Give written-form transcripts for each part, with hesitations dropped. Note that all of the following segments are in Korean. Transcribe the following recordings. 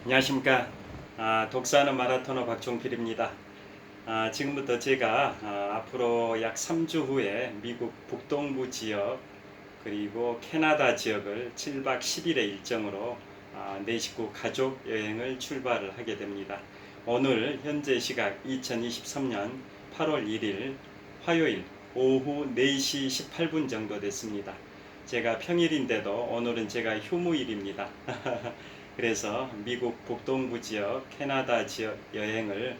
안녕하십니까. 독서하는 마라토너 박종필입니다. 지금부터 제가 앞으로 약 3주 후에 미국 북동부 지역 그리고 캐나다 지역을 7박 10일의 일정으로 내 식구 가족 여행을 출발을 하게 됩니다. 오늘 현재 시각 2023년 8월 1일 화요일 오후 4시 18분 정도 됐습니다. 제가 평일인데도 오늘은 제가 휴무일입니다. 그래서 미국 북동부 지역, 캐나다 지역 여행을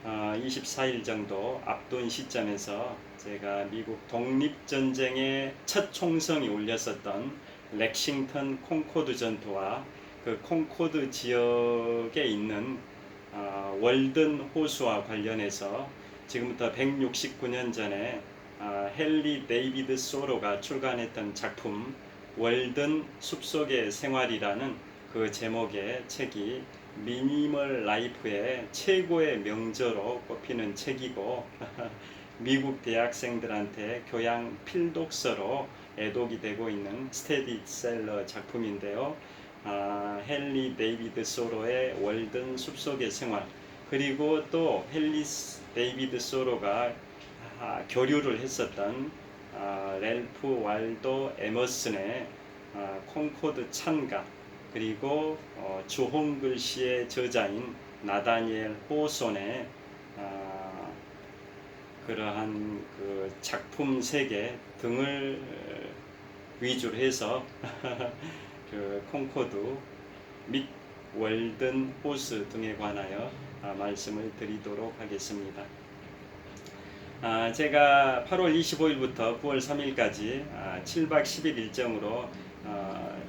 24일 정도 앞둔 시점에서 제가 미국 독립전쟁의 첫 총성이 울렸었던 렉싱턴 콩코드 전투와 그 콩코드 지역에 있는 월든 호수와 관련해서 지금부터 169년 전에 헨리 데이비드 소로가 출간했던 작품 월든 숲속의 생활이라는 그 제목의 책이 미니멀 라이프의 최고의 명저로 꼽히는 책이고 미국 대학생들한테 교양 필독서로 애독이 되고 있는 스테디셀러 작품인데요. 헨리 데이비드 소로의 월든 숲속의 생활, 그리고 또 헨리 데이비드 소로가 교류를 했었던 렐프 waldo 에머슨의 콩코드 찬가, 그리고 주홍 글씨의 저자인 나다니엘 호손의 그러한 그 작품 세계 등을 위주로 해서 그 콩코드 및 월든 호수 등에 관하여 말씀을 드리도록 하겠습니다. 제가 8월 25일부터 9월 3일까지 7박 10일 일정으로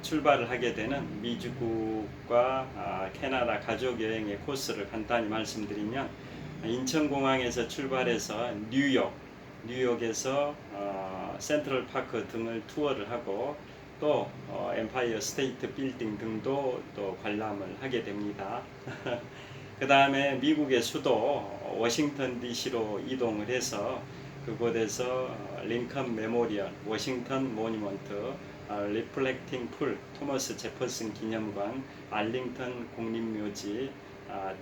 출발을 하게 되는 미주국과 캐나다 가족여행의 코스를 간단히 말씀드리면, 인천공항에서 출발해서 뉴욕에서 센트럴 파크 등을 투어를 하고 또 엠파이어 스테이트 빌딩 등도 또 관람을 하게 됩니다. 그 다음에 미국의 수도 워싱턴 DC로 이동을 해서 그곳에서 링컨 메모리얼, 워싱턴 모니먼트, 리플렉팅 풀, 토머스 제퍼슨 기념관, 알링턴 국립묘지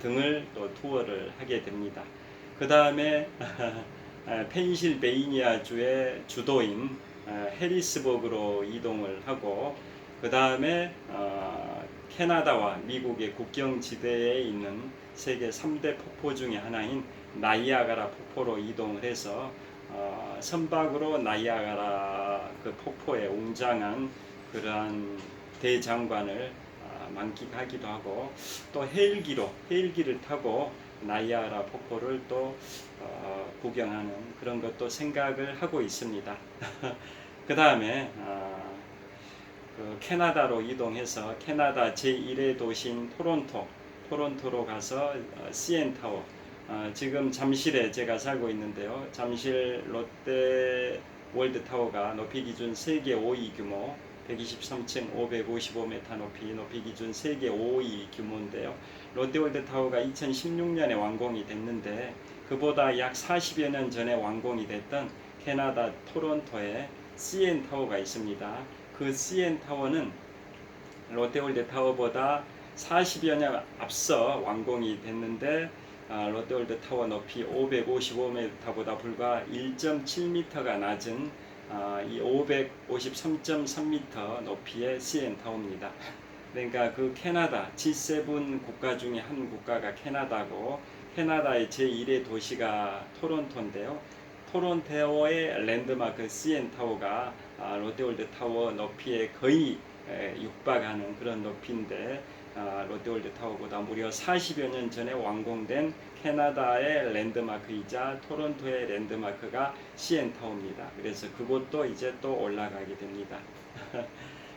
등을 또 투어를 하게 됩니다. 그 다음에 펜실베이니아주의 주도인 해리스버그로 이동을 하고, 그 다음에 캐나다와 미국의 국경지대에 있는 세계 3대 폭포 중의 하나인 나이아가라 폭포로 이동을 해서 선박으로 나이아가라 그 폭포에 웅장한 그러한 대장관을 만끽하기도 하고, 또 헬기를 타고 나이아가라 폭포를 또 구경하는 그런 것도 생각을 하고 있습니다. 그 다음에 그 캐나다로 이동해서 캐나다 제1의 도시인 토론토로 가서 CN타워, 지금 잠실에 제가 살고 있는데요. 잠실 롯데 월드타워가 높이 기준 세계 5위 규모, 123층 555m 높이 기준 세계 5위 규모인데요. 롯데월드타워가 2016년에 완공이 됐는데, 그보다 약 40여 년 전에 완공이 됐던 캐나다 토론토에 CN타워가 있습니다. 그 CN타워는 롯데월드타워보다 40여 년 앞서 완공이 됐는데, 롯데월드타워 높이 555m보다 불과 1.7m가 낮은 이 553.3m 높이의 CN타워입니다. 그러니까 그 캐나다 G7 국가 중에 한 국가가 캐나다고, 캐나다의 제1의 도시가 토론토인데요. 토론토의 랜드마크 CN타워가 롯데월드타워 높이에 거의 육박하는 그런 높이인데, 롯데월드타워보다 무려 40여 년 전에 완공된 캐나다의 랜드마크이자 토론토의 랜드마크가 CN타워입니다. 그래서 그곳도 이제 또 올라가게 됩니다.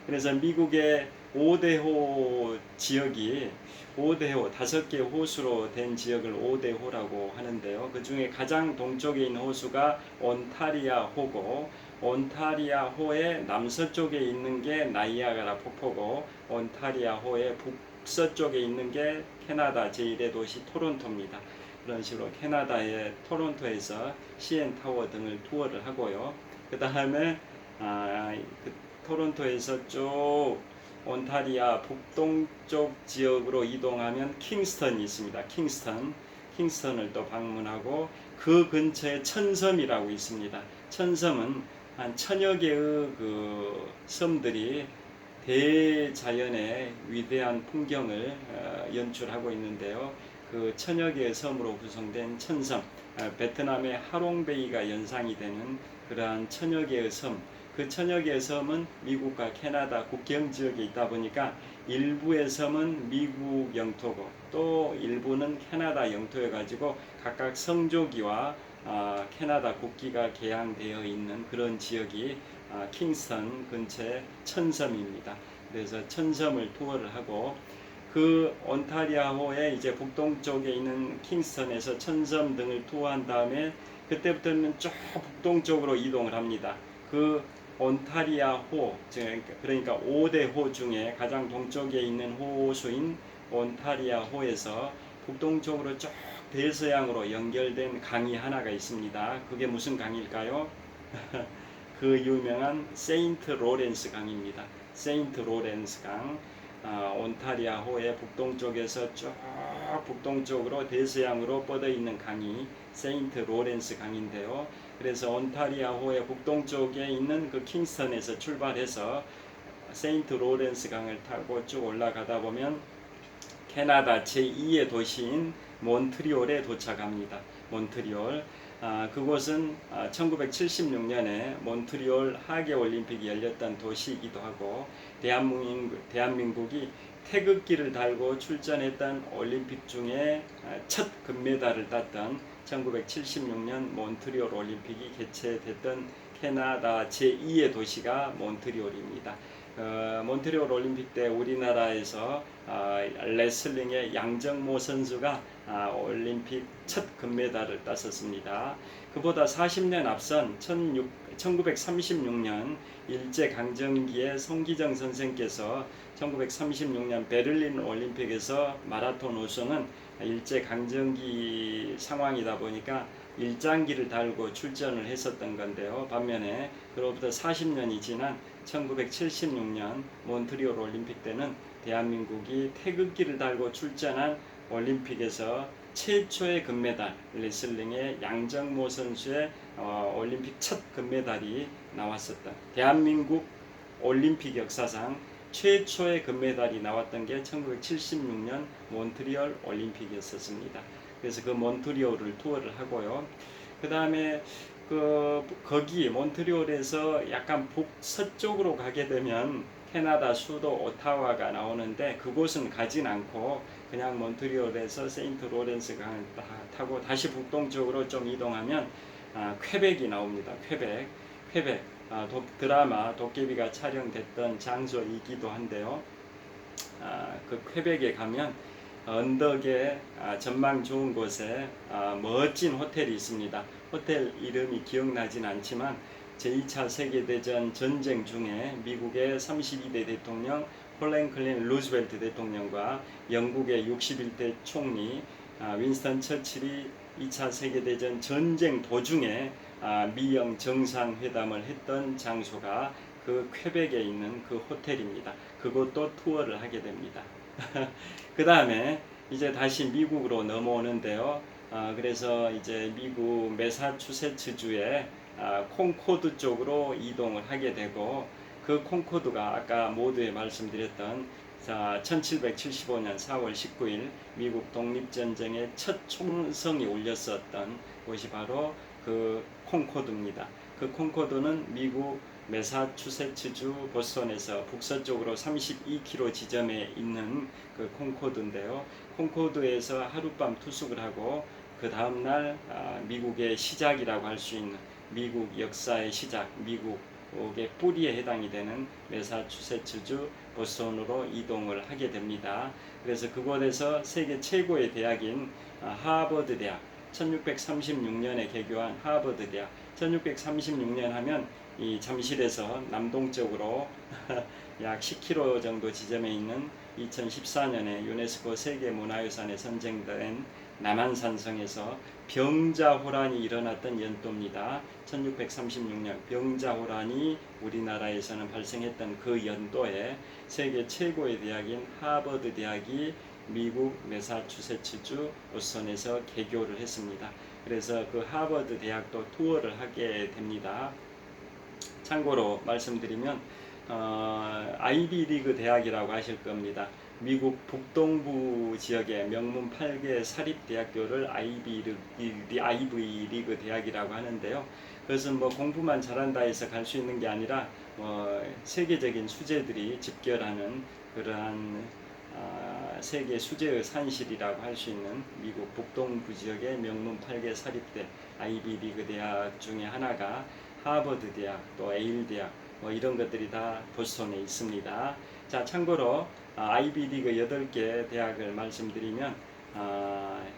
그래서 미국의 5대호 지역이 5대호, 5개 호수로 된 지역을 5대호라고 하는데요. 그 중에 가장 동쪽에 있는 호수가 온타리아호고, 온타리아호의 남서쪽에 있는 게 나이아가라 폭포고, 온타리아호의 북서쪽에 있는 게 캐나다 제1의 도시 토론토입니다. 그런 식으로 캐나다의 토론토에서 CN타워 등을 투어를 하고요. 그 다음에 토론토에서 쭉 온타리아 북동쪽 지역으로 이동하면 킹스턴이 있습니다. 킹스턴을 또 방문하고 그 근처에 천섬이라고 있습니다. 천섬은 한 1000여 개의 그 섬들이 대자연의 위대한 풍경을 연출하고 있는데요. 그 1000여 개의 섬으로 구성된 천섬, 베트남의 하롱베이가 연상이 되는 그러한 1000여 개의 섬, 그 1000여 개의 섬은 미국과 캐나다 국경 지역에 있다 보니까 일부의 섬은 미국 영토고 또 일부는 캐나다 영토여 가지고 각각 성조기와 캐나다 국기가 개양되어 있는 그런 지역이 킹스턴 근처의 천섬입니다. 그래서 천섬을 투어를 하고 그 온타리아호의 이제 북동쪽에 있는 킹스턴에서 천섬 등을 투어한 다음에 그때부터는 쭉 북동쪽으로 이동을 합니다. 그 온타리아호, 그러니까 5대 호 중에 가장 동쪽에 있는 호수인 온타리아호에서 북동쪽으로 쭉 대서양으로 연결된 강이 하나가 있습니다. 그게 무슨 강일까요? 그 유명한 세인트 로렌스 강입니다. 세인트 로렌스 강, 온타리아호의 북동쪽에서 쭉 북동쪽으로 대서양으로 뻗어 있는 강이 세인트 로렌스 강인데요. 그래서 온타리아호의 북동쪽에 있는 그 킹스턴에서 출발해서 세인트 로렌스 강을 타고 쭉 올라가다 보면 캐나다 제2의 도시인 몬트리올에 도착합니다. 몬트리올. 그곳은 1976년에 몬트리올 하계올림픽이 열렸던 도시이기도 하고 대한민국이 태극기를 달고 출전했던 올림픽 중에 첫 금메달을 땄던 1976년 몬트리올 올림픽이 개최됐던 캐나다 제2의 도시가 몬트리올입니다. 몬트리올 올림픽 때 우리나라에서 레슬링의 양정모 선수가 올림픽 첫 금메달을 땄었습니다. 그보다 40년 앞선 1936년 일제강점기에 송기정 선생께서 1936년 베를린 올림픽에서 마라톤 우승은 일제강점기 상황이다 보니까 일장기를 달고 출전을 했었던 건데요. 반면에 그로부터 40년이 지난 1976년 몬트리올 올림픽 때는 대한민국이 태극기를 달고 출전한 올림픽에서 최초의 금메달, 레슬링의 양정모 선수의 올림픽 첫 금메달이 나왔었다. 대한민국 올림픽 역사상 최초의 금메달이 나왔던 게 1976년 몬트리올 올림픽이었습니다. 그래서 그 몬트리올을 투어를 하고요. 그 다음에 거기 몬트리올에서 약간 북서쪽으로 가게 되면 캐나다 수도 오타와가 나오는데 그곳은 가진 않고 그냥 몬트리올에서 세인트 로렌스 강을 타고 다시 북동쪽으로 좀 이동하면 퀘벡이 나옵니다. 퀘벡. 드라마 도깨비가 촬영됐던 장소이기도 한데요. 그 퀘벡에 가면 언덕에 전망 좋은 곳에 멋진 호텔이 있습니다. 호텔 이름이 기억나진 않지만 제2차 세계대전 전쟁 중에 미국의 32대 대통령 프랭클린 루즈벨트 대통령과 영국의 61대 총리 윈스턴 처칠이 2차 세계대전 전쟁 도중에 미영 정상회담을 했던 장소가 그 퀘벡에 있는 그 호텔입니다. 그것도 투어를 하게 됩니다. 그 다음에 이제 다시 미국으로 넘어오는데요. 그래서 이제 미국 매사추세츠주의 콩코드 쪽으로 이동을 하게 되고 그 콩코드가 아까 모두에 말씀드렸던 1775년 4월 19일 미국 독립전쟁의 첫 총성이 울렸었던 곳이 바로 그 콩코드입니다. 그 콩코드는 미국 매사추세츠주 보스턴에서 북서쪽으로 32km 지점에 있는 그 콩코드인데요. 콩코드에서 하룻밤 투숙을 하고 그 다음날 미국의 시작이라고 할 수 있는 미국 역사의 시작, 미국의 뿌리에 해당이 되는 매사추세츠주 보스턴으로 이동을 하게 됩니다. 그래서 그곳에서 세계 최고의 대학인 하버드 대학, 1636년에 개교한 하버드 대학, 1636년 하면 이 잠실에서 남동쪽으로 약 10km 정도 지점에 있는 2014년에 유네스코 세계문화유산에 선정된 남한산성에서 병자호란이 일어났던 연도입니다. 1636년 병자호란이 우리나라에서는 발생했던 그 연도에 세계 최고의 대학인 하버드 대학이 미국 매사추세츠주 보스턴에서 개교를 했습니다. 그래서 그 하버드 대학도 투어를 하게 됩니다. 참고로 말씀드리면 아이비리그 대학이라고 하실 겁니다. 미국 북동부 지역의 명문 8개 사립대학교를 아이비리그 대학이라고 하는데요. 그것은 뭐 공부만 잘한다 해서 갈 수 있는 게 아니라 세계적인 수재들이 집결하는 그러한 세계 수재의 산실이라고 할 수 있는 미국 북동부 지역의 명문 8개 사립대 아이비리그 대학 중에 하나가 하버드 대학, 또 에일 대학, 뭐 이런 것들이 다 보스턴에 있습니다. 자, 참고로 아이비리그 8개 대학을 말씀드리면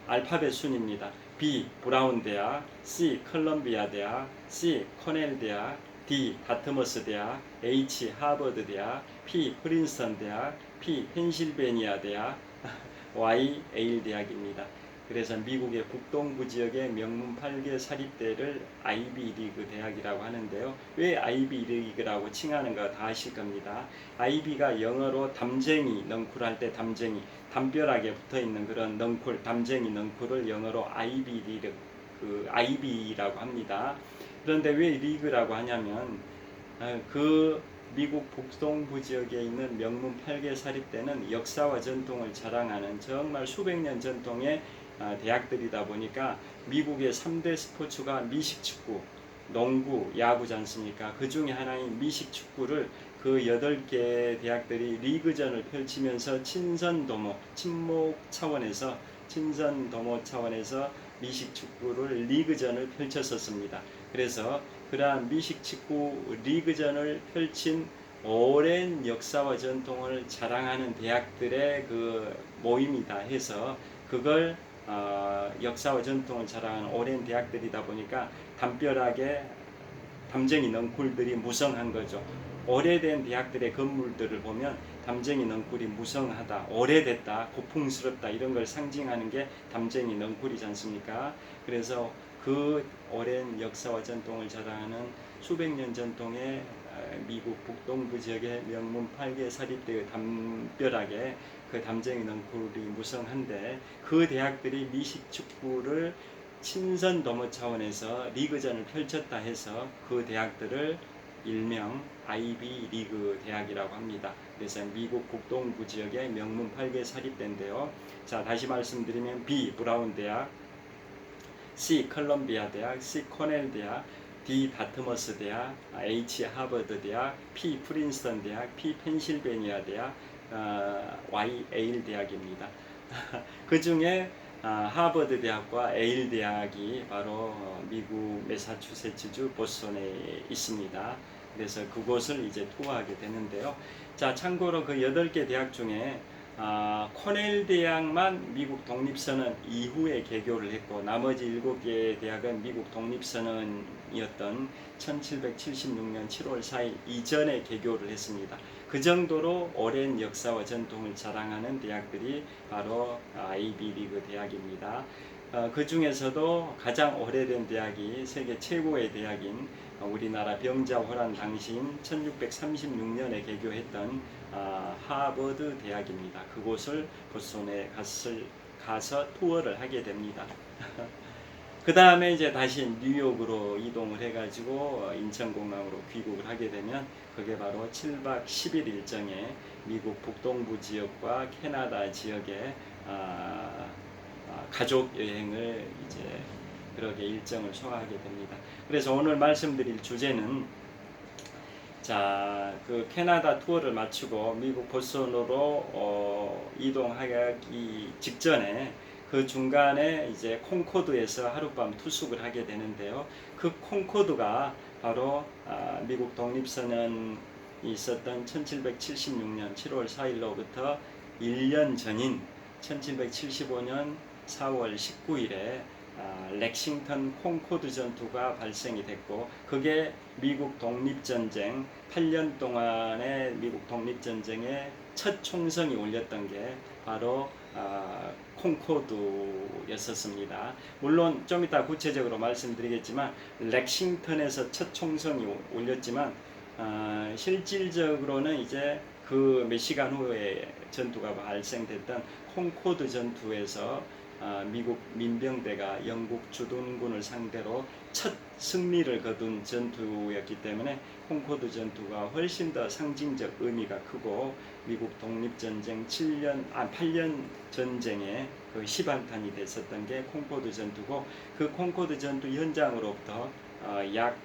알파벳 순입니다. B. 브라운 대학, C. 컬럼비아 대학, C. 코넬 대학, D. 다트머스 대학, H. 하버드 대학, P. 프린스턴 대학, P. 펜실베니아 대학, Y. 에일 대학입니다. 그래서 미국의 북동부 지역의 명문 8개 사립대를 아이비리그 대학이라고 하는데요. 왜 아이비리그라고 칭하는가 다 아실 겁니다. 아이비가 영어로 담쟁이, 넝쿨할 때 담쟁이, 담벼락에 붙어있는 그런 넝쿨, 담쟁이 넝쿨을 영어로 아이비리그, 아이비라고 합니다. 그런데 왜 리그라고 하냐면 그 미국 북동부 지역에 있는 명문 8개 사립대는 역사와 전통을 자랑하는 정말 수백 년 전통의 대학들이다 보니까 미국의 3대 스포츠가 미식축구, 농구, 야구지 않습니까? 그 중에 하나인 미식축구를 그 8개 대학들이 리그전을 펼치면서 친목 차원에서 미식축구를 리그전을 펼쳤었습니다. 그래서 그러한 미식축구 리그전을 펼친 오랜 역사와 전통을 자랑하는 대학들의 그 모임이다 해서 그걸 역사와 전통을 자랑하는 오랜 대학들이다 보니까 담벼락에 담쟁이 넝쿨들이 무성한 거죠. 오래된 대학들의 건물들을 보면 담쟁이 넝쿨이 무성하다, 오래됐다, 고풍스럽다 이런 걸 상징하는 게 담쟁이 넝쿨이지 않습니까? 그래서 그 오랜 역사와 전통을 자랑하는 수백 년 전통의 미국 북동부 지역의 명문 8개 사립대의 담벼락에 그 담쟁이 넝쿨이 무성한데 그 대학들이 미식축구를 친선 도모 차원에서 리그전을 펼쳤다 해서 그 대학들을 일명 아이비 리그 대학이라고 합니다. 그래서 미국 북동부 지역의 명문 8개 사립대인데요. 자, 다시 말씀드리면 B. 브라운 대학, C. 컬럼비아 대학, C. 코넬 대학, D. 다트머스 대학, H. 하버드 대학, P. 프린스턴 대학, P. 펜실베니아 대학, Y. 에일 대학입니다. 그 중에 하버드 대학과 에일 대학이 바로 미국 매사추세츠주 보스턴에 있습니다. 그래서 그곳을 이제 투어하게 되는데요. 자, 참고로 그 8개 대학 중에 코넬 대학만 미국 독립선언 이후에 개교를 했고 나머지 7개 대학은 미국 독립선언이었던 1776년 7월 4일 이전에 개교를 했습니다. 그 정도로 오랜 역사와 전통을 자랑하는 대학들이 바로 아이비리그 대학입니다. 그 중에서도 가장 오래된 대학이 세계 최고의 대학인 우리나라 병자호란 당시인 1636년에 개교했던 하버드 대학입니다. 그곳을 보스턴에 가서 투어를 하게 됩니다. 그 다음에 이제 다시 뉴욕으로 이동을 해가지고 인천공항으로 귀국을 하게 되면 그게 바로 7박 10일 일정에 미국 북동부 지역과 캐나다 지역에 가족 여행을 이제 그렇게 일정을 소화하게 됩니다. 그래서 오늘 말씀드릴 주제는 자, 그 캐나다 투어를 마치고 미국 보스턴으로 이동하기 직전에 그 중간에 이제 콩코드에서 하룻밤 투숙을 하게 되는데요. 그 콩코드가 바로 미국 독립선언이 있었던 1776년 7월 4일로부터 1년 전인 1775년 4월 19일에 렉싱턴 콩코드 전투가 발생이 됐고 그게 미국 독립전쟁 8년 동안의 미국 독립전쟁의 첫 총성이 울렸던 게 바로 콩코드였었습니다. 물론 좀 이따 구체적으로 말씀드리겠지만 렉싱턴에서 첫 총성이 울렸지만 실질적으로는 이제 그 몇 시간 후에 전투가 발생됐던 콩코드 전투에서 미국 민병대가 영국 주둔군을 상대로 첫 승리를 거둔 전투였기 때문에 콩코드 전투가 훨씬 더 상징적 의미가 크고 미국 독립전쟁 8년 전쟁의 그 시발탄이 됐었던 게 콩코드 전투고, 그 콩코드 전투 현장으로부터 약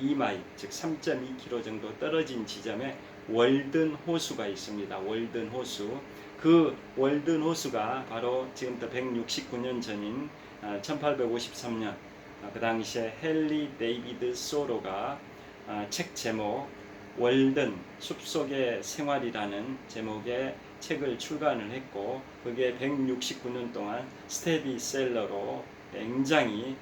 2마일 즉 3.2km 정도 떨어진 지점에 월든 호수가 있습니다. 월든 호수. 그 월든 호수가 바로 지금부터 169년 전인 1853년 그 당시에 헨리 데이비드 소로가 책 제목 월든 숲속의 생활이라는 제목의 책을 출간을 했고, 그게 169년 동안 스테디셀러로 굉장히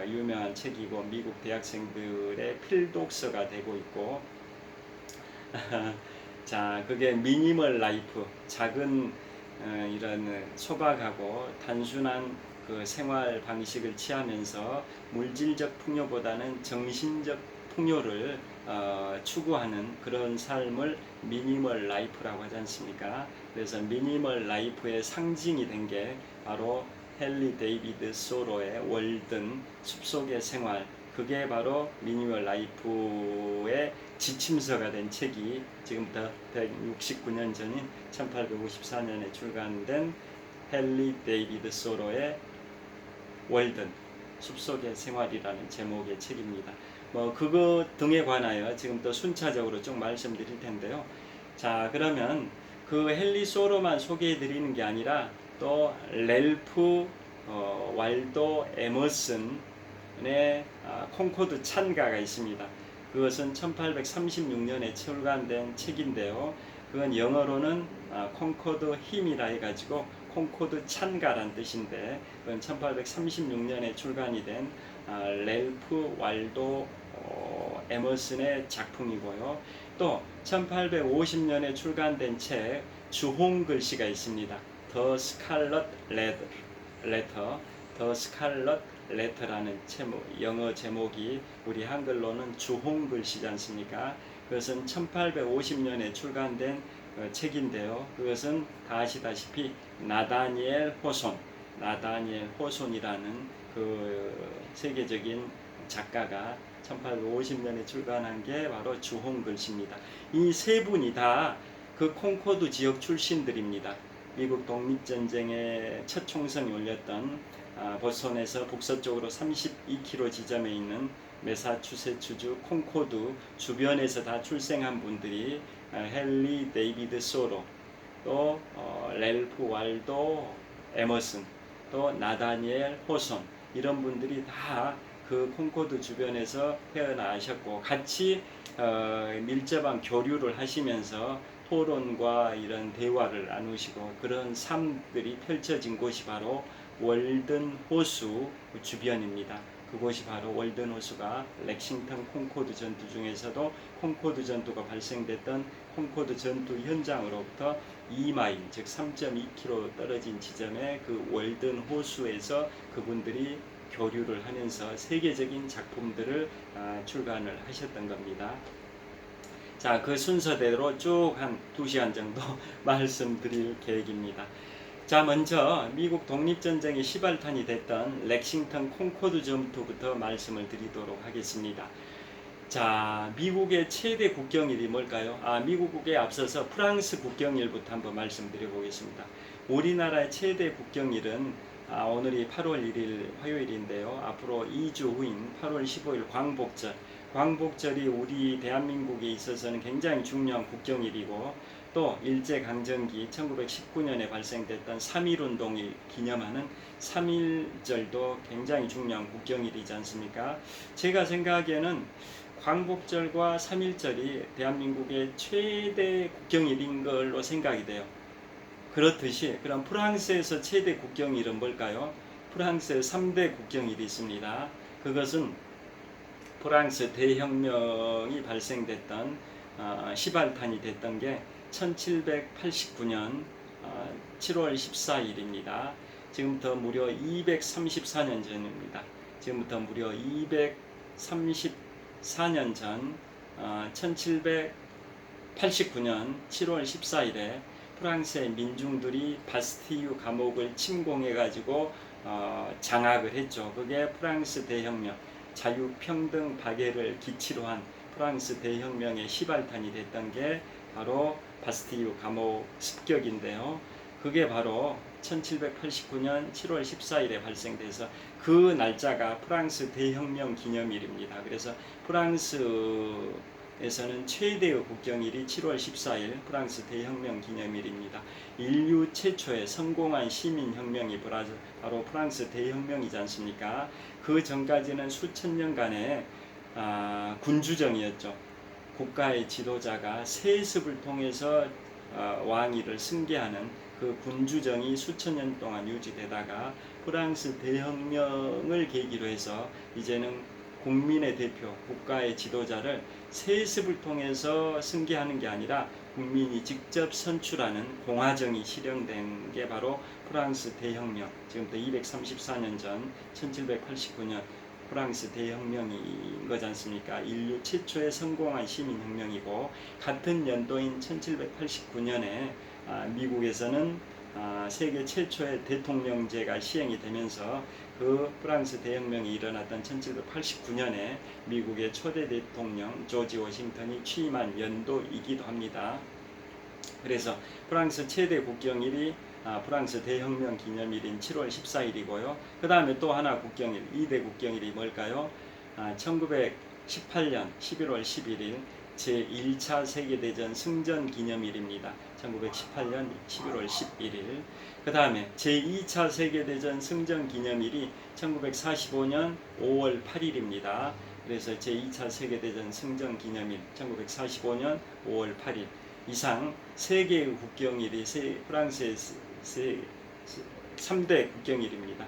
유명한 책이고 미국 대학생들의 필독서가 되고 있고 자, 그게 미니멀 라이프, 작은 이런 소박하고 단순한 그 생활 방식을 취하면서 물질적 풍요보다는 정신적 풍요를 추구하는 그런 삶을 미니멀 라이프라고 하지 않습니까? 그래서 미니멀 라이프의 상징이 된 게 바로 헨리 데이비드 소로의 월든 숲속의 생활, 그게 바로 미니멀 라이프의 지침서가 된 책이 지금부터 169년 전인 1854년에 출간된 헨리 데이비드 소로의 월든 숲속의 생활이라는 제목의 책입니다. 그거 등에 관하여 지금부터 순차적으로 쭉 말씀드릴 텐데요. 자, 그러면 그 헨리 소로만 소개해 드리는 게 아니라 또 렐프 왈도 에머슨의 콩코드 찬가가 있습니다. 그것은 1836년에 출간된 책인데요. 그건 영어로는 콩코드 힘이라 해가지고 콩코드 찬가란 뜻인데, 그건 1836년에 출간이 된 렐프 왈도 에머슨의 작품이고요. 또 1850년에 출간된 책 주홍 글씨가 있습니다. The Scarlet Letter, The Scarlet Letter라는 영어 제목이 우리 한글로는 주홍 글씨지 않습니까? 그것은 1850년에 출간된 책인데요. 그것은 다 아시다시피 나다니엘 호손이라는 그 세계적인 작가가 1850년에 출간한 게 바로 주홍 글씨입니다. 이 세 분이 다 그 콩코드 지역 출신들입니다. 미국 독립전쟁의 첫 총성이 울렸던 보스턴에서 북서쪽으로 32km 지점에 있는 매사추세츠주 콩코드 주변에서 다 출생한 분들이 헨리 데이비드 소로, 또 렐프 왈도 에머슨, 또 나다니엘 호손, 이런 분들이 다 그 콩코드 주변에서 태어나셨고 같이 밀접한 교류를 하시면서 토론과 이런 대화를 나누시고 그런 삶들이 펼쳐진 곳이 바로 월든 호수 주변입니다. 그곳이 바로 월든 호수가 렉싱턴 콩코드 전투 중에서도 콩코드 전투가 발생됐던 콩코드 전투 현장으로부터 2마일 즉 3.2km 떨어진 지점의 그 월든 호수에서 그분들이 교류를 하면서 세계적인 작품들을 출간을 하셨던 겁니다. 자, 그 순서대로 쭉 한 2시간 정도 말씀드릴 계획입니다. 자, 먼저 미국 독립전쟁의 시발탄이 됐던 렉싱턴 콩코드 전투부터 말씀을 드리도록 하겠습니다. 자, 미국의 최대 국경일이 뭘까요? 미국에 앞서서 프랑스 국경일부터 한번 말씀드려 보겠습니다. 우리나라의 최대 국경일은 오늘이 8월 1일 화요일인데요. 앞으로 2주 후인 8월 15일 광복절이 우리 대한민국에 있어서는 굉장히 중요한 국경일이고, 또 일제강점기 1919년에 발생됐던 3.1운동을 기념하는 3.1절도 굉장히 중요한 국경일이지 않습니까? 제가 생각하기에는 광복절과 3.1절이 대한민국의 최대 국경일인 걸로 생각이 돼요. 그렇듯이 그럼 프랑스에서 최대 국경일은 뭘까요? 프랑스에 3대 국경일이 있습니다. 그것은 프랑스 대혁명이 발생됐던 시발탄이 됐던 게 1789년 7월 14일입니다. 지금부터 무려 234년 전입니다. 지금부터 무려 234년 전 1789년 7월 14일에 프랑스의 민중들이 바스티유 감옥을 침공해 가지고 장악을 했죠. 그게 프랑스 대혁명, 자유, 평등, 박애를 기치로 한 프랑스 대혁명의 시발탄이 됐던 게 바로 바스티유 감옥 습격인데요. 그게 바로 1789년 7월 14일에 발생돼서 그 날짜가 프랑스 대혁명 기념일입니다. 그래서 프랑스에서는 최대의 국경일이 7월 14일 프랑스 대혁명 기념일입니다. 인류 최초의 성공한 시민혁명이 바로 프랑스 대혁명이지 않습니까? 그 전까지는 수천 년간의 군주정이었죠. 국가의 지도자가 세습을 통해서 왕위를 승계하는 그 군주정이 수천 년 동안 유지되다가 프랑스 대혁명을 계기로 해서 이제는 국민의 대표, 국가의 지도자를 세습을 통해서 승계하는 게 아니라 국민이 직접 선출하는 공화정이 실현된 게 바로 프랑스 대혁명, 지금부터 234년 전 1789년 프랑스 대혁명인 거지 않습니까? 인류 최초의 성공한 시민혁명이고, 같은 연도인 1789년에 미국에서는 세계 최초의 대통령제가 시행이 되면서 그 프랑스 대혁명이 일어났던 1789년에 미국의 초대 대통령 조지 워싱턴이 취임한 연도이기도 합니다. 그래서 프랑스 최대 국경일이 프랑스 대혁명 기념일인 7월 14일이고요. 그 다음에 또 하나 국경일, 2대 국경일이 뭘까요? 1918년 11월 11일 제1차 세계대전 승전 기념일입니다. 1918년 11월 11일. 그 다음에 제2차 세계대전 승전 기념일이 1945년 5월 8일입니다. 그래서 제2차 세계대전 승전 기념일 1945년 5월 8일. 이상 3개의 국경일이 프랑스의 3대 국경일입니다.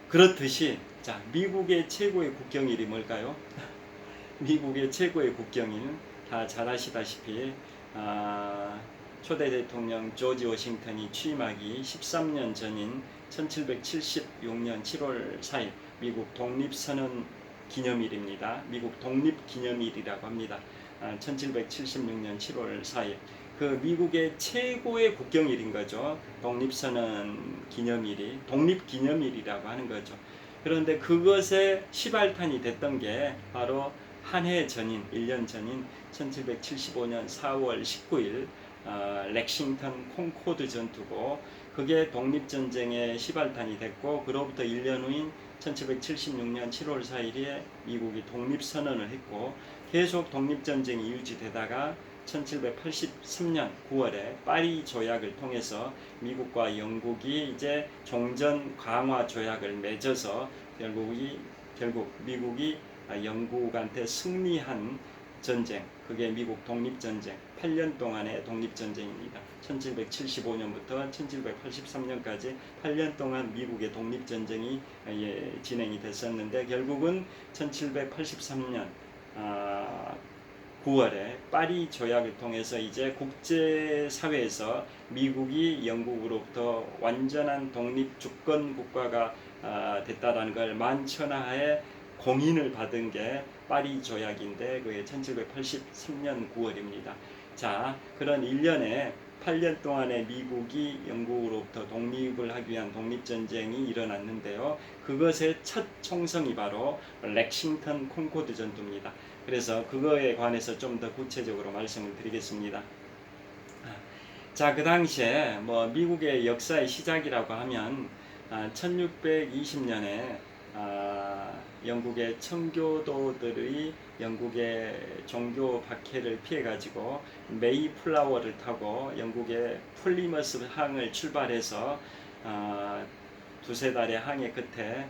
그렇듯이 자, 미국의 최고의 국경일이 뭘까요? 미국의 최고의 국경일 다 잘 아시다시피 초대 대통령 조지 워싱턴이 취임하기 13년 전인 1776년 7월 4일 미국 독립선언 기념일입니다. 미국 독립기념일이라고 합니다. 1776년 7월 4일 그 미국의 최고의 국경일인 거죠. 독립선언 기념일이 독립기념일이라고 하는 거죠. 그런데 그것의 시발탄이 됐던 게 바로 한 해 전인 1년 전인 1775년 4월 19일 렉싱턴 콩코드 전투고, 그게 독립전쟁의 시발탄이 됐고, 그로부터 1년 후인 1776년 7월 4일에 미국이 독립선언을 했고, 계속 독립전쟁이 유지되다가 1783년 9월에 파리 조약을 통해서 미국과 영국이 이제 종전 강화 조약을 맺어서 결국 미국이 영국한테 승리한 전쟁, 그게 미국 독립전쟁, 8년 동안의 독립전쟁입니다. 1775년부터 1783년까지 8년 동안 미국의 독립전쟁이 진행이 됐었는데, 결국은 1783년 9월에 파리 조약을 통해서 이제 국제사회에서 미국이 영국으로부터 완전한 독립 주권 국가가 됐다라는 걸 만천하에 공인을 받은 게 파리 조약인데, 그게 1783년 9월입니다. 자, 그런 1년에 8년 동안에 미국이 영국으로부터 독립을 하기 위한 독립전쟁이 일어났는데요. 그것의 첫 총성이 바로 렉싱턴 콩코드 전투입니다. 그래서 그거에 관해서 좀 더 구체적으로 말씀을 드리겠습니다. 자, 그 당시에 미국의 역사의 시작이라고 하면 1620년에 영국의 청교도들이 영국의 종교 박해를 피해 가지고 메이플라워를 타고 영국의 플리머스 항을 출발해서 두세 달의 항해 끝에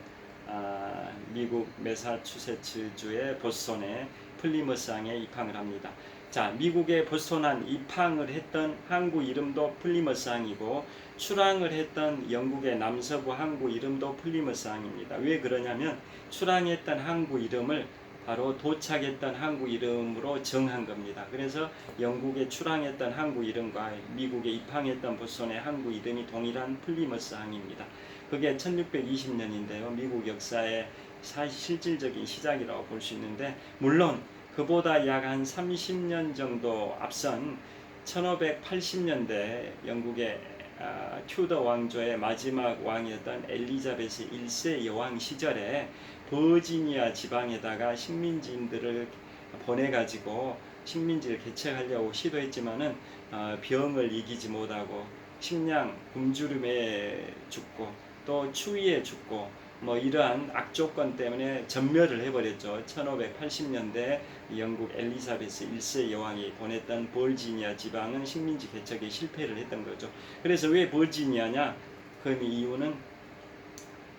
미국 매사추세츠주의 보스턴의 플리머스 항에 입항을 합니다. 자, 미국의 보스턴한 입항을 했던 항구 이름도 플리머스 항이고, 출항을 했던 영국의 남서부 항구 이름도 플리머스 항입니다. 왜 그러냐면 출항했던 항구 이름을 바로 도착했던 항구 이름으로 정한 겁니다. 그래서 영국에 출항했던 항구 이름과 미국에 입항했던 보스턴의 항구 이름이 동일한 플리머스 항입니다. 그게 1620년인데요. 미국 역사의 실질적인 시작이라고 볼 수 있는데, 물론 그보다 약 한 30년 정도 앞선 1580년대 영국의 튜더 왕조의 마지막 왕이었던 엘리자베스 1세 여왕 시절에 버지니아 지방에다가 식민지인들을 보내가지고 식민지를 개척하려고 시도했지만은 병을 이기지 못하고 식량 굶주림에 죽고 또 추위에 죽고 뭐 이러한 악조건 때문에 전멸을 해버렸죠. 1580년대 영국 엘리자베스 1세 여왕이 보냈던 버지니아 지방은 식민지 개척에 실패를 했던 거죠. 그래서 왜 버지니아냐? 그 이유는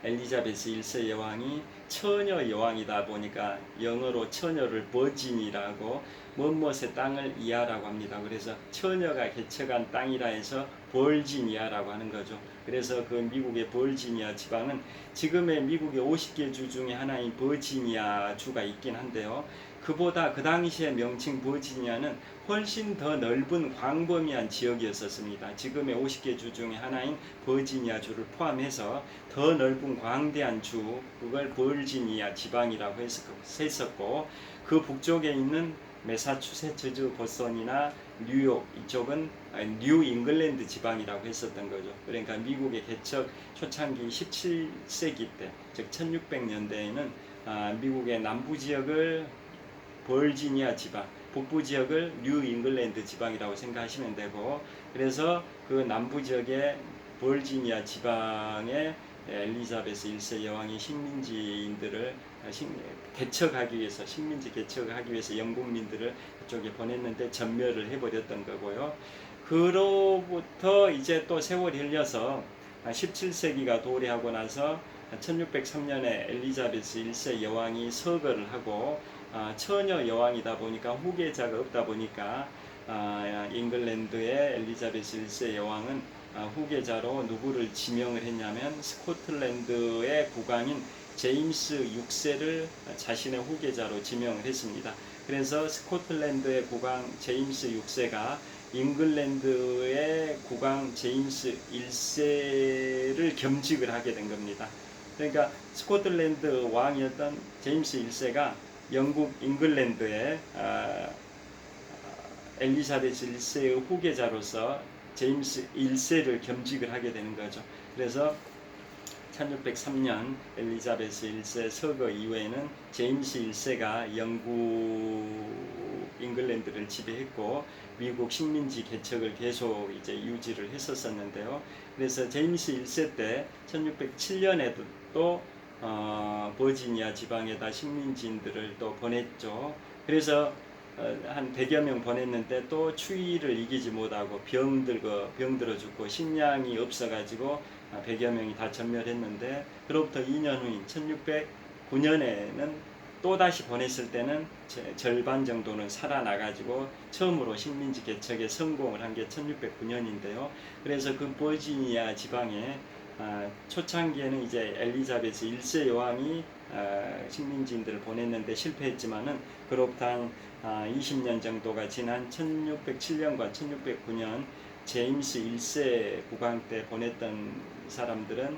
엘리자베스 1세 여왕이 처녀 여왕이다 보니까 영어로 처녀를 버진이라고 먼못의 땅을 이하라고 합니다. 그래서 처녀가 개척한 땅이라 해서 버지니아라고 하는 거죠. 그래서 그 미국의 버지니아 지방은 지금의 미국의 50개 주 중에 하나인 버지니아 주가 있긴 한데요. 그보다 그 당시의 명칭 버지니아는 훨씬 더 넓은 광범위한 지역이었습니다. 지금의 50개 주 중에 하나인 버지니아 주를 포함해서 더 넓은 광대한 주, 그걸 버지니아 지방이라고 했었고, 그 북쪽에 있는 매사추세츠주 보스턴이나 뉴욕 이쪽은 뉴 잉글랜드 지방이라고 했었던 거죠. 그러니까 미국의 개척 초창기 17세기 때, 즉 1600년대에는 미국의 남부 지역을 버지니아 지방, 북부 지역을 뉴 잉글랜드 지방이라고 생각하시면 되고, 그래서 그 남부 지역의 버지니아 지방에 엘리자베스 1세 여왕이 식민지인들을 개척하기 위해서, 식민지 개척하기 위해서 영국민들을 그쪽에 보냈는데 전멸을 해버렸던 거고요. 그로부터 이제 또 세월이 흘려서 17세기가 도래하고 나서 1603년에 엘리자베스 1세 여왕이 서거를 하고, 처녀 여왕이다 보니까 후계자가 없다 보니까 잉글랜드의 엘리자베스 1세 여왕은 후계자로 누구를 지명을 했냐면 스코틀랜드의 국왕인 제임스 6세를 자신의 후계자로 지명을 했습니다. 그래서 스코틀랜드의 국왕 제임스 6세가 잉글랜드의 국왕 제임스 1세를 겸직을 하게 된 겁니다. 그러니까 스코틀랜드 왕이었던 제임스 1세가 영국 잉글랜드의 엘리자베스 1세의 후계자로서 제임스 1세를 겸직을 하게 되는 거죠. 그래서 1603년 엘리자베스 1세 서거 이후에는 제임스 1세가 영국 잉글랜드를 지배했고 미국 식민지 개척을 계속 이제 유지를 했었는데요. 그래서 제임스 1세 때 1607년에도 또 버지니아 지방에다 식민지인들을 또 보냈죠. 그래서 한 100여 명 보냈는데 또 추위를 이기지 못하고 병들어 죽고 식량이 없어가지고 100여 명이 다 전멸했는데, 그로부터 2년 후인 1609년에는 또다시 보냈을 때는 절반 정도는 살아나가지고 처음으로 식민지 개척에 성공을 한 게 1609년인데요. 그래서 그 버지니아 지방에 초창기에는 이제 엘리자베스 1세 여왕이 식민지인들을 보냈는데 실패했지만은 그로부터 한 20년 정도가 지난 1607년과 1609년 제임스 1세 국왕 때 보냈던 사람들은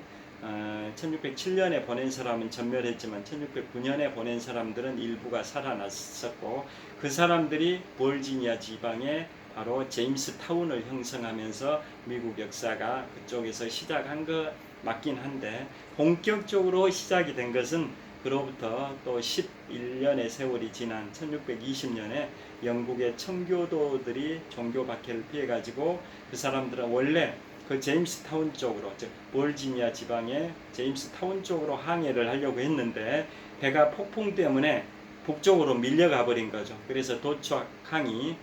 1607년에 보낸 사람은 전멸했지만 1609년에 보낸 사람들은 일부가 살아났었고, 그 사람들이 버지니아 지방에 바로 제임스 타운을 형성하면서 미국 역사가 그쪽에서 시작한 것 맞긴 한데, 본격적으로 시작이 된 것은 그로부터 또 11년의 세월이 지난 1620년에 영국의 청교도들이 종교 박해를 피해가지고 그 사람들은 원래 그 제임스 타운 쪽으로, 즉 버지니아 지방의 제임스 타운 쪽으로 항해를 하려고 했는데 배가 폭풍 때문에 북쪽으로 밀려가 버린 거죠. 그래서 도착항이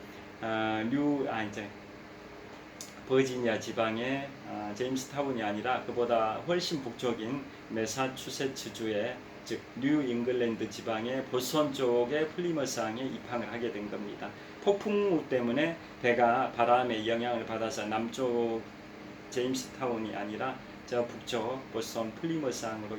이제 버지니아 지방의 제임스 타운이 아니라 그보다 훨씬 북쪽인 매사추세츠주의, 즉 뉴 잉글랜드 지방의 보스턴 쪽의 플리머스항에 입항을 하게 된 겁니다. 폭풍우 때문에 배가 바람의 영향을 받아서 남쪽 제임스 타운이 아니라 저 북쪽 보스턴 플리머스항으로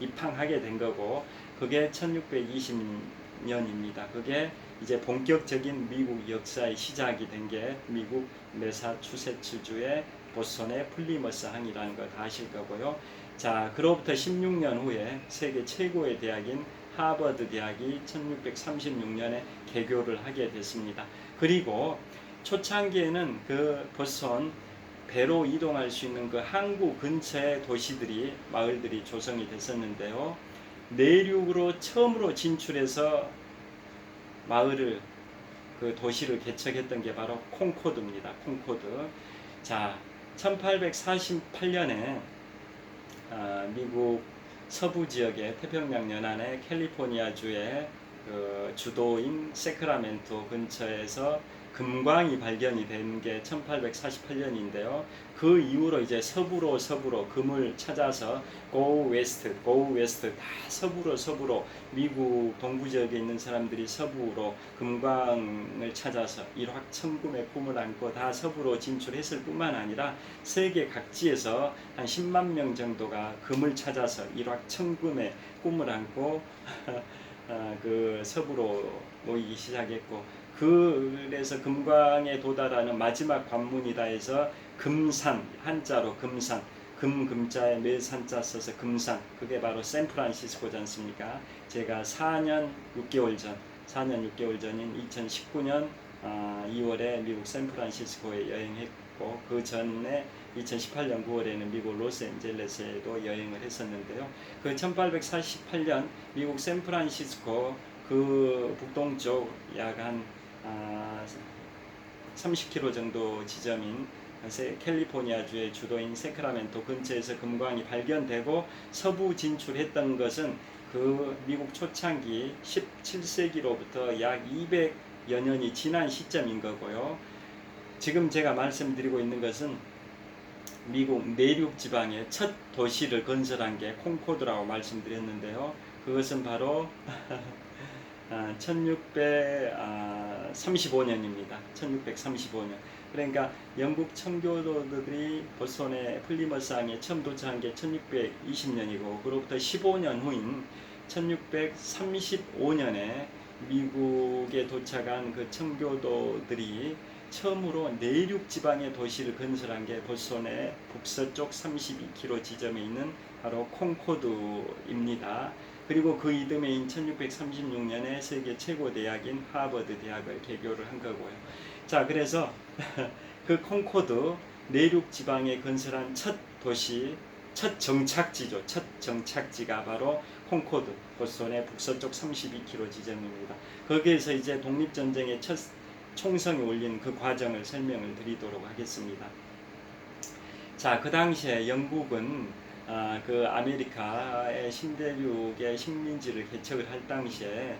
입항하게 된 거고, 그게 1620년입니다. 그게 이제 본격적인 미국 역사의 시작이 된 게 미국 매사추세츠주의 보스턴의 플리머스 항이라는 거 다 아실 거고요. 자, 그로부터 16년 후에 세계 최고의 대학인 하버드 대학이 1636년에 개교를 하게 됐습니다. 그리고 초창기에는 그 보스턴 배로 이동할 수 있는 그 항구 근처의 도시들이, 마을들이 조성이 됐었는데요. 내륙으로 처음으로 진출해서 마을을, 그 도시를 개척했던 게 바로 콩코드입니다. 콩코드. 자, 1848년에 미국 서부 지역의 태평양 연안의 캘리포니아주의 그 주도인 세크라멘토 근처에서 금광이 발견이 된 게 1848년인데요. 그 이후로 이제 서부로 금을 찾아서 go west 다 서부로 미국 동부 지역에 있는 사람들이 서부로 금광을 찾아서 일확천금의 꿈을 안고 다 서부로 진출했을 뿐만 아니라 세계 각지에서 한 10만 명 정도가 금을 찾아서 일확천금의 꿈을 안고 그 서부로 모이기 시작했고, 그래서 금광에 도달하는 마지막 관문이다 해서 금산, 한자로 금산, 금자에 매산자 써서 금산, 그게 바로 샌프란시스코지 않습니까? 제가 4년 6개월 전인 2019년 2월에 미국 샌프란시스코에 여행했고, 그 전에 2018년 9월에는 미국 로스앤젤레스에도 여행을 했었는데요. 그 1848년 미국 샌프란시스코 그 북동쪽 약 한 30km 정도 지점인 캘리포니아주의 주도인 세크라멘토 근처에서 금광이 발견되고 서부 진출했던 것은 그 미국 초창기 17세기로부터 약 200여 년이 지난 시점인 거고요. 지금 제가 말씀드리고 있는 것은 미국 내륙 지방의 첫 도시를 건설한 게 콩코드라고 말씀드렸는데요. 그것은 바로 1635년입니다. 1635년. 그러니까 영국 청교도들이 보스턴의 플리머스 항에 처음 도착한 게 1620년이고, 그로부터 15년 후인 1635년에 미국에 도착한 그 청교도들이 처음으로 내륙 지방의 도시를 건설한 게 보스턴의 북서쪽 32km 지점에 있는 바로 콩코드입니다. 그리고 그 이듬해인 1636년에 세계 최고 대학인 하버드 대학을 개교를 한 거고요. 자, 그래서 그 콩코드 내륙 지방에 건설한 첫 도시, 첫 정착지가 바로 콩코드, 보스턴의 북서쪽 32km 지점입니다. 거기에서 이제 독립전쟁의 첫 총성이 울린 그 과정을 설명을 드리도록 하겠습니다. 자, 그 당시에 영국은 그 아메리카의 신대륙의 식민지를 개척을 할 당시에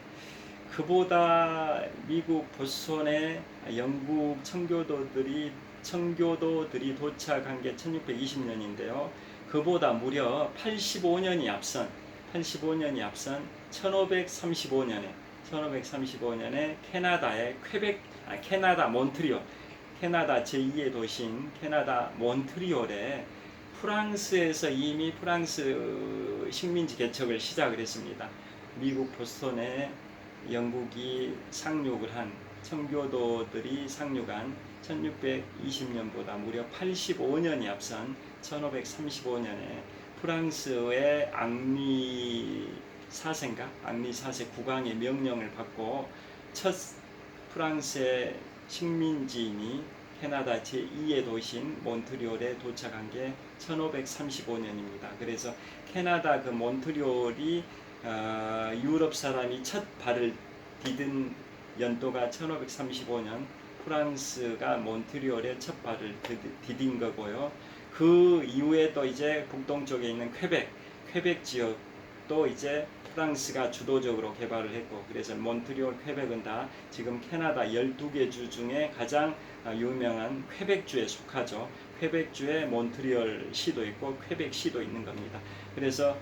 그보다 미국 보스턴에 영국 청교도들이 도착한 게 1620년인데요. 그보다 무려 85년이 앞선 1535년에 캐나다의 캐나다 몬트리올, 캐나다 제2의 도시인 캐나다 몬트리올에 프랑스에서 이미 프랑스 식민지 개척을 시작을 했습니다. 미국 보스턴에 영국이 상륙을 한, 청교도들이 상륙한 1620년보다 무려 85년이 앞선 1535년에 프랑스의 앙리 4세 국왕의 명령을 받고 첫 프랑스의 식민지인이 캐나다 제2의 도시인 몬트리올에 도착한 게 1535년입니다. 그래서 캐나다 그 몬트리올이 유럽 사람이 첫 발을 디딘 연도가 1535년, 프랑스가 몬트리올에 첫 발을 디딘 거고요. 그 이후에 또 이제 북동쪽에 있는 퀘벡 지역도 이제 프랑스가 주도적으로 개발을 했고, 그래서 몬트리올, 퀘벡은 다 지금 캐나다 12개 주 중에 가장 유명한 퀘벡주에 속하죠. 퀘벡주에 몬트리올 시도 있고 퀘벡 시도 있는 겁니다. 그래서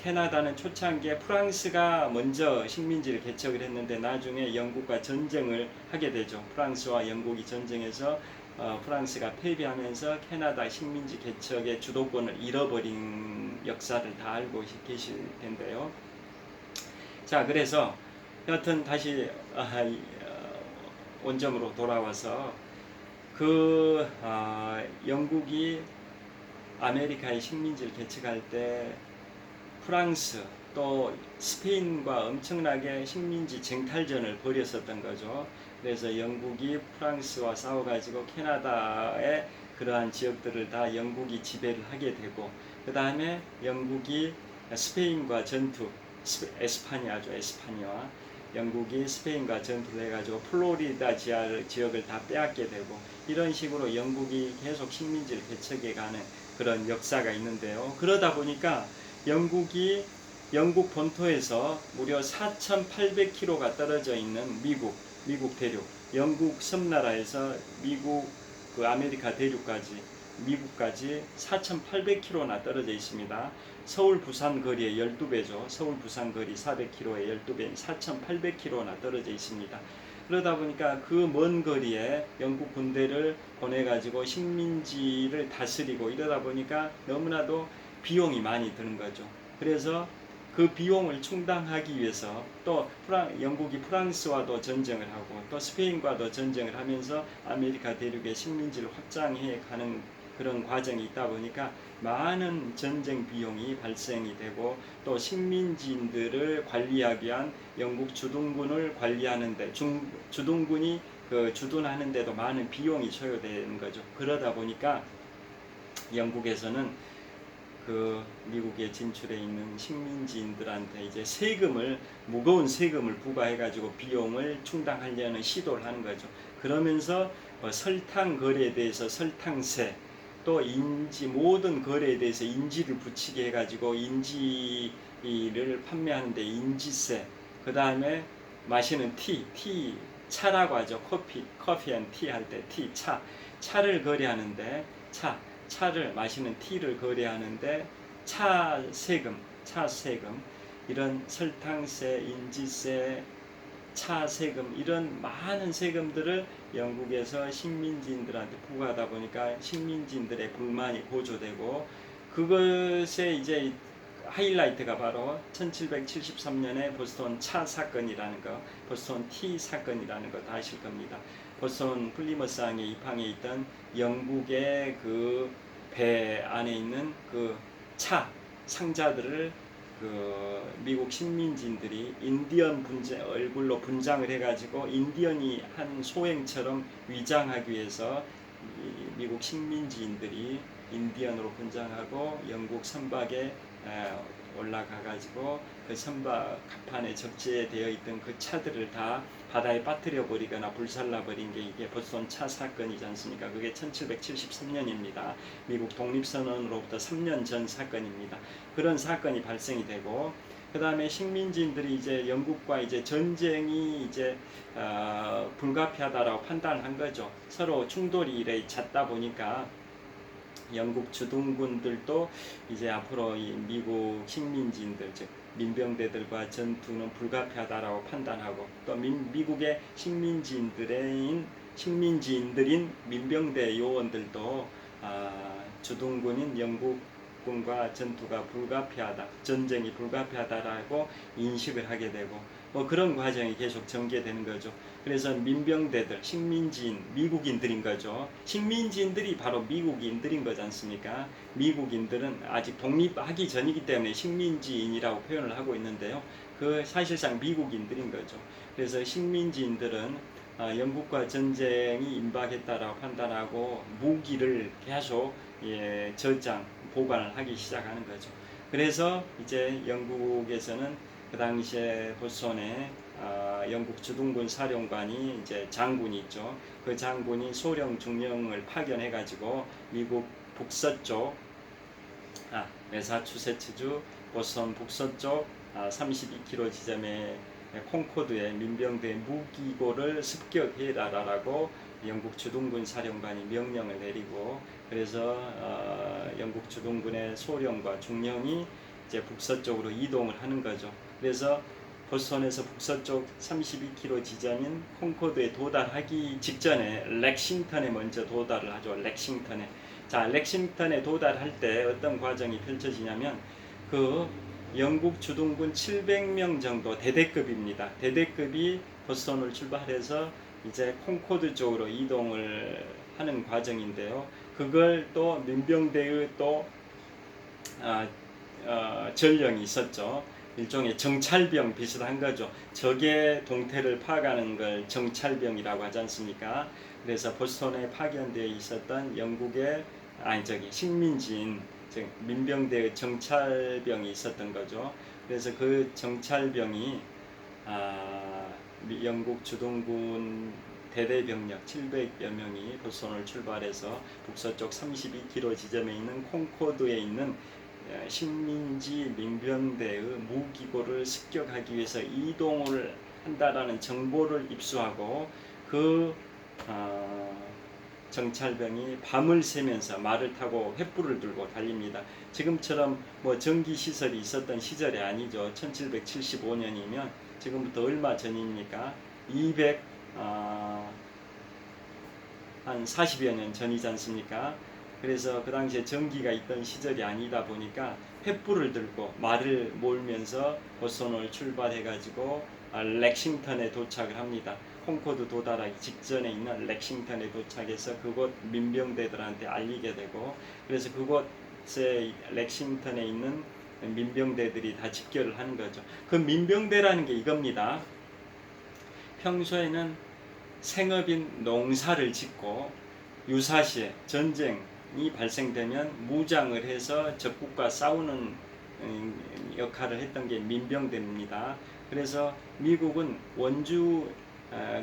캐나다는 초창기에 프랑스가 먼저 식민지를 개척을 했는데 나중에 영국과 전쟁을 하게 되죠. 프랑스와 영국이 전쟁해서 프랑스가 패배하면서 캐나다 식민지 개척의 주도권을 잃어버린 역사를 다 알고 계실 텐데요. 자, 그래서 여하튼 다시 원점으로 돌아와서 영국이 아메리카의 식민지를 개척할 때 프랑스 또 스페인과 엄청나게 식민지 쟁탈전을 벌였었던 거죠. 그래서 영국이 프랑스와 싸워가지고 캐나다의 그러한 지역들을 다 영국이 지배를 하게 되고, 그 다음에 영국이 스페인과 전투, 에스파니아죠, 에스파니아. 영국이 스페인과 전투를 해가지고 플로리다 지역을 다 빼앗게 되고, 이런 식으로 영국이 계속 식민지를 개척해가는 그런 역사가 있는데요. 그러다 보니까 영국 본토에서 무려 4,800km가 떨어져 있는 미국 대륙, 영국 섬나라에서 아메리카 대륙까지, 미국까지 4,800km나 떨어져 있습니다. 서울 부산 거리의 12배죠. 서울 부산 거리 400km의 12배인 4,800km나 떨어져 있습니다. 그러다 보니까 그 먼 거리에 영국 군대를 보내가지고 식민지를 다스리고 이러다 보니까 너무나도 비용이 많이 드는 거죠. 그래서 그 비용을 충당하기 위해서 또 영국이 프랑스와도 전쟁을 하고 또 스페인과도 전쟁을 하면서 아메리카 대륙의 식민지를 확장해 가는 그런 과정이 있다 보니까 많은 전쟁 비용이 발생이 되고, 또 식민지인들을 관리하기 위한 영국 주둔군을 관리하는데 주둔군이 주둔하는데도 많은 비용이 소요되는 거죠. 그러다 보니까 영국에서는 미국에 진출해 있는 식민지인들한테 이제 무거운 세금을 부과해가지고 비용을 충당하려는 시도를 하는 거죠. 그러면서 설탕 거래에 대해서 설탕세, 또 모든 거래에 대해서 인지를 붙이게 해가지고 인지를 판매하는데 인지세, 그 다음에 마시는 차라고 하죠. 커피 앤 티 할 때 차를 거래하는데 차를 마시는 티를 거래하는데 차 세금, 이런 설탕세, 인지세, 차 세금, 이런 많은 세금들을 영국에서 식민지인들한테 부과하다 보니까 식민지인들의 불만이 고조되고, 그것에 이제 하이라이트가 바로 1773년에 보스턴 차 사건이라는 거, 보스턴 티 사건이라는 거 다 아실 겁니다. 보스턴 플리머스항에 입항해 있던 영국의 배 안에 있는 차 상자들을 미국 식민지인들이 인디언 얼굴로 분장을 해가지고 인디언이 한 소행처럼 위장하기 위해서 미국 식민지인들이 인디언으로 분장하고 영국 선박에 올라가가지고 그 선박 갑판에 적재되어 있던 그 차들을 다 바다에 빠뜨려 버리거나 불살라 버린 게 이게 보스턴 차 사건이지 않습니까? 그게 1773년입니다. 미국 독립선언으로부터 3년 전 사건입니다. 그런 사건이 발생이 되고, 그 다음에 식민지인들이 이제 영국과 이제 전쟁이 이제 불가피하다라고 판단을 한 거죠. 서로 충돌이 이래 잦다 보니까 영국 주둔군들도 이제 앞으로 이 미국 식민지인들, 즉 민병대들과 전투는 불가피하다라고 판단하고, 또 미국의 식민지인들인 민병대 요원들도 주둔군인 영국군과 전쟁이 불가피하다라고 인식을 하게 되고, 그런 과정이 계속 전개되는 거죠. 그래서 민병대들, 미국인들인 거죠. 식민지인들이 바로 미국인들인 거지 않습니까? 미국인들은 아직 독립하기 전이기 때문에 식민지인이라고 표현을 하고 있는데요. 사실상 미국인들인 거죠. 그래서 식민지인들은 영국과 전쟁이 임박했다라고 판단하고 무기를 계속 보관을 하기 시작하는 거죠. 그래서 이제 영국에서는 그 당시에 보스턴에 영국 주둔군 사령관이 이제 장군이 있죠. 그 장군이 소령 중령을 파견해가지고 미국 북서쪽, 매사추세츠주 보스턴 북서쪽 32km 지점의 콩코드에 민병대 무기고를 습격해라라고 영국 주둔군 사령관이 명령을 내리고, 그래서 영국 주둔군의 소령과 중령이 이제 북서쪽으로 이동을 하는 거죠. 그래서 보스턴에서 북서쪽 32km 지점인 콩코드에 도달하기 직전에 렉싱턴에 먼저 도달을 하죠. 렉싱턴에 도달할 때 어떤 과정이 펼쳐지냐면 영국 주둔군 700명 정도 대대급입니다. 대대급이 보스턴을 출발해서 이제 콩코드 쪽으로 이동을 하는 과정인데요. 그걸 또 민병대의 또 전령이 있었죠. 일종의 정찰병 비슷한 거죠. 적의 동태를 파악하는 걸 정찰병이라고 하지 않습니까? 그래서 보스턴에 파견되어 있었던 영국의 식민지인 즉 민병대의 정찰병이 있었던 거죠. 그래서 그 정찰병이 영국 주둔군 대대병력 700여 명이 보스턴을 출발해서 북서쪽 32km 지점에 있는 콩코드에 있는 식민지 민병대의 무기고를 습격하기 위해서 이동을 한다라는 정보를 입수하고 그 정찰병이 밤을 새면서 말을 타고 횃불을 들고 달립니다. 지금처럼 뭐 전기 시설이 있었던 시절이 아니죠. 1775년이면 지금부터 얼마 전입니까? 한 40여 년 전이지 않습니까? 그래서 그 당시에 전기가 있던 시절이 아니다 보니까 횃불을 들고 말을 몰면서 보스턴을 출발해가지고 렉싱턴에 도착을 합니다. 콩코드 도달하기 직전에 있는 렉싱턴에 도착해서 그곳 민병대들한테 알리게 되고, 그래서 그곳에 렉싱턴에 있는 민병대들이 다 집결을 하는 거죠. 그 민병대라는 게 이겁니다. 평소에는 생업인 농사를 짓고 유사시에 전쟁이 발생되면 무장을 해서 적국과 싸우는 역할을 했던 게 민병대입니다. 그래서 미국은 원주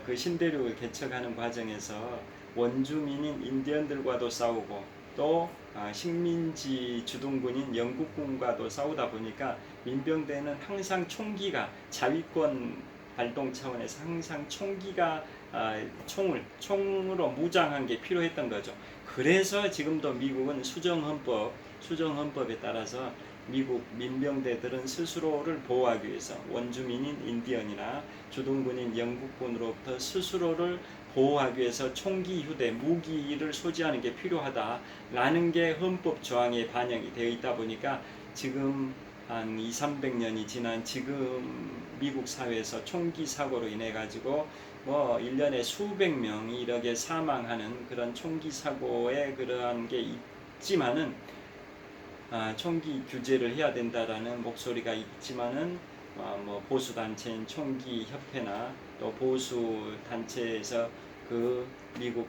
그 신대륙을 개척하는 과정에서 원주민인 인디언들과도 싸우고 또 식민지 주둔군인 영국군과도 싸우다 보니까 민병대는 항상 총기가 자위권 발동 차원에서 항상 총기가 총으로 무장한 게 필요했던 거죠. 그래서 지금도 미국은 수정헌법에 따라서 미국 민병대들은 스스로를 보호하기 위해서 원주민인 인디언이나 주둔군인 영국군으로부터 스스로를 보호하기 위해서 총기 휴대, 무기를 소지하는 게 필요하다라는 게 헌법 조항에 반영이 되어 있다 보니까 지금 한 200~300년이 지난 지금 미국 사회에서 총기 사고로 인해 가지고 뭐 1년에 수백 명이 이렇게 사망하는 그런 총기 사고에 그러한 게 있지만은 총기 규제를 해야 된다라는 목소리가 있지만은 뭐 보수 단체인 총기 협회나 또 보수 단체에서 그 미국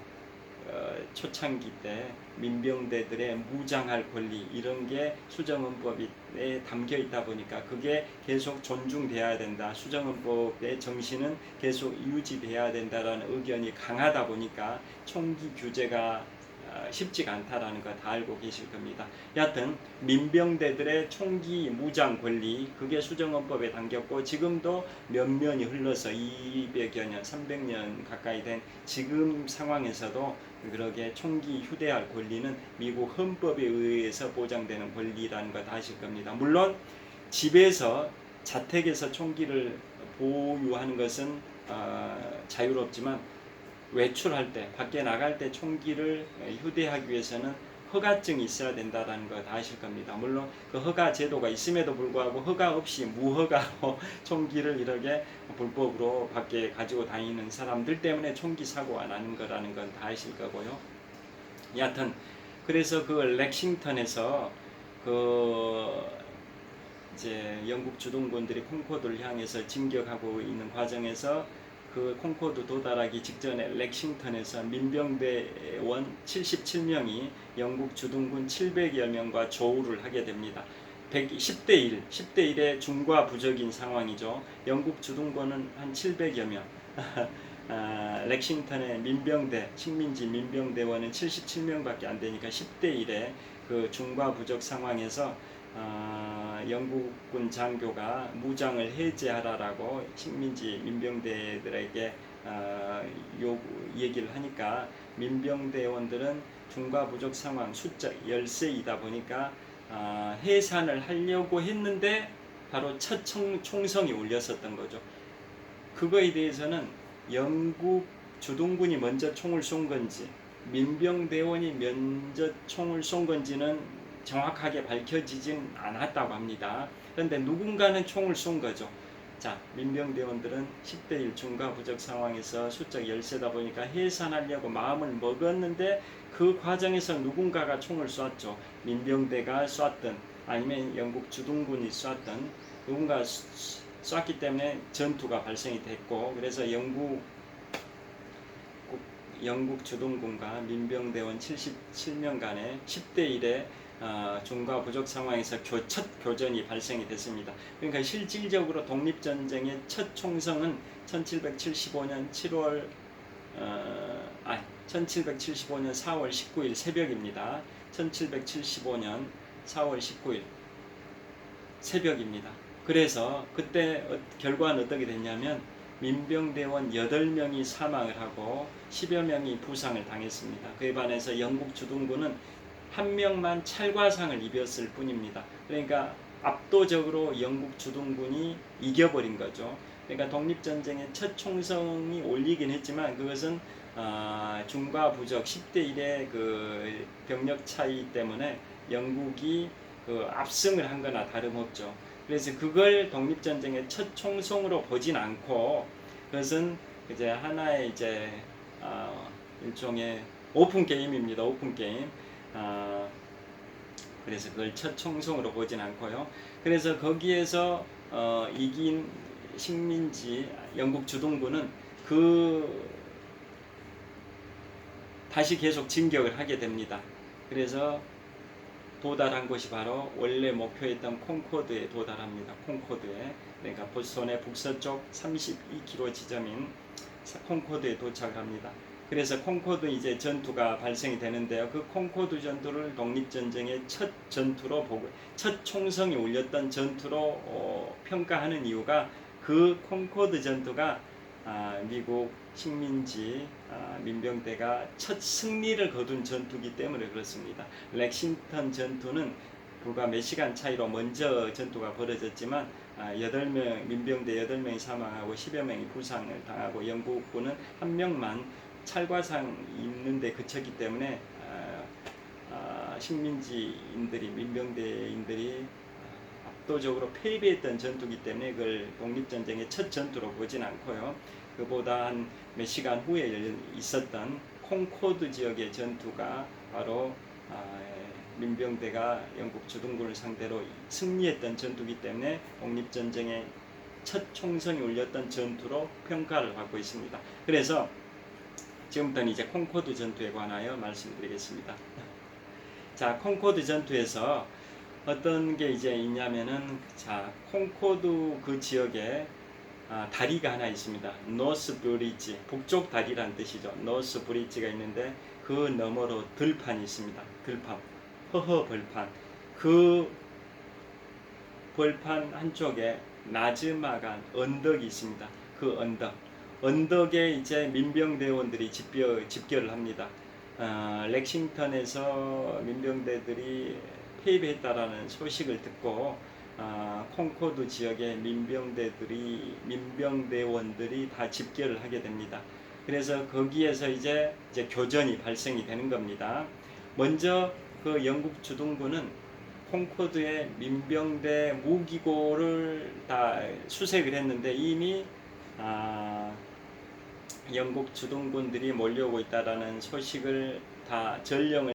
초창기 때 민병대들의 무장할 권리 이런 게 수정헌법에 담겨 있다 보니까 그게 계속 존중돼야 된다. 수정헌법의 정신은 계속 유지돼야 된다라는 의견이 강하다 보니까 총기 규제가 쉽지가 않다라는 거 다 알고 계실 겁니다. 여하튼 민병대들의 총기 무장 권리 그게 수정헌법에 담겼고 지금도 몇 년이 흘러서 200여 년, 300년 가까이 된 지금 상황에서도 그렇게 총기 휴대할 권리는 미국 헌법에 의해서 보장되는 권리라는 거 다 아실 겁니다. 물론 집에서 자택에서 총기를 보유하는 것은 자유롭지만 외출할 때, 밖에 나갈 때 총기를 휴대하기 위해서는 허가증이 있어야 된다는 거 다 아실 겁니다. 물론 그 허가 제도가 있음에도 불구하고 허가 없이 무허가로 총기를 이렇게 불법으로 밖에 가지고 다니는 사람들 때문에 총기 사고가 나는 거라는 건 다 아실 거고요. 여하튼 그래서 그 렉싱턴에서 이제 영국 주둔군들이 콩코드를 향해서 진격하고 있는 과정에서 그 콩코드 도달하기 직전에 렉싱턴에서 민병대원 77명이 영국 주둔군 700여 명과 조우를 하게 됩니다. 10대 1의 중과부적인 상황이죠. 영국 주둔군은 한 700여 명, 렉싱턴의 민병대, 식민지 민병대원은 77명밖에 안 되니까 10대 1의 그 중과부적 상황에서 영국군 장교가 무장을 해제하라라고 식민지 민병대들에게 얘기를 하니까 민병대원들은 중과부적 상황 숫자 13이다 보니까 해산을 하려고 했는데 바로 첫 총성이 울렸었던 거죠. 그거에 대해서는 영국 주둔군이 먼저 총을 쏜 건지 민병대원이 먼저 총을 쏜 건지는 정확하게 밝혀지진 않았다고 합니다. 그런데 누군가는 총을 쏜 거죠. 자, 민병대원들은 10대 1 중과 부적 상황에서 수적 열세다 보니까 해산하려고 마음을 먹었는데 그 과정에서 누군가가 총을 쐈죠. 민병대가 쐈든 아니면 영국 주둔군이 쐈든 누군가 쐈기 때문에 전투가 발생이 됐고, 그래서 영국 주둔군과 민병대원 77명간의 10대 1의 중과 부족 상황에서 첫 교전이 발생이 됐습니다. 그러니까 실질적으로 독립전쟁의 첫 총성은 1775년 4월 19일 새벽입니다. 1775년 4월 19일 새벽입니다. 그래서 그때 결과는 어떻게 됐냐면 민병대원 8명이 사망을 하고 10여 명이 부상을 당했습니다. 그에 반해서 영국 주둔군은 1명만 찰과상을 입었을 뿐입니다. 그러니까 압도적으로 영국 주둔군이 이겨버린 거죠. 그러니까 독립전쟁의 첫 총성이 올리긴 했지만 그것은 중과 부적 10대 1의 그 병력 차이 때문에 영국이 그 압승을 한 거나 다름없죠. 그래서 그걸 독립전쟁의 첫 총성으로 보진 않고 그것은 이제 하나의 이제 일종의 오픈 게임입니다. 오픈 게임. 그래서 그걸 첫 총성으로 보진 않고요. 그래서 거기에서 이긴 식민지 영국 주둔군은 다시 계속 진격을 하게 됩니다. 그래서 도달한 곳이 바로 원래 목표했던 콩코드에 도달합니다. 콩코드에, 그러니까 보스턴의 북서쪽 32km 지점인 콩코드에 도착을 합니다. 그래서 콩코드 이제 전투가 발생이 되는데요. 그 콩코드 전투를 독립전쟁의 첫 전투로 보고, 첫 총성이 울렸던 전투로 평가하는 이유가 그 콩코드 전투가 미국 식민지 민병대가 첫 승리를 거둔 전투이기 때문에 그렇습니다. 렉싱턴 전투는 불과 몇 시간 차이로 먼저 전투가 벌어졌지만 8명, 민병대 8명이 사망하고 10여 명이 부상을 당하고 영국군은 1명만 찰과상 입는데 그쳤기 때문에 식민지인들이, 민병대인들이 압도적으로 패배했던 전투이기 때문에 그걸 독립전쟁의 첫 전투로 보진 않고요. 그보다 한 몇 시간 후에 있었던 콩코드 지역의 전투가 바로 민병대가 영국 주둔군을 상대로 승리했던 전투이기 때문에 독립전쟁의 첫 총성이 울렸던 전투로 평가를 받고 있습니다. 그래서 지금부터는 이제 콩코드 전투에 관하여 말씀드리겠습니다. 자, 콩코드 전투에서 어떤 게 이제 있냐면은, 자, 콩코드 그 지역에 다리가 하나 있습니다. 노스 브리지, 북쪽 다리라는 뜻이죠. 노스 브리지가 있는데 그 너머로 들판이 있습니다. 들판, 허허 벌판. 그 벌판 한쪽에 나즈마간 언덕이 있습니다. 그 언덕에 이제 민병대원들이 집결을 합니다. 렉싱턴에서 민병대들이 패배했다라는 소식을 듣고 콩코드 지역의 민병대원들이 다 집결을 하게 됩니다. 그래서 거기에서 이제 교전이 발생이 되는 겁니다. 먼저 그 영국 주둔군은 콩코드의 민병대 무기고를 다 수색을 했는데 이미 영국 주둔군들이 몰려오고 있다라는 소식을 다 전령을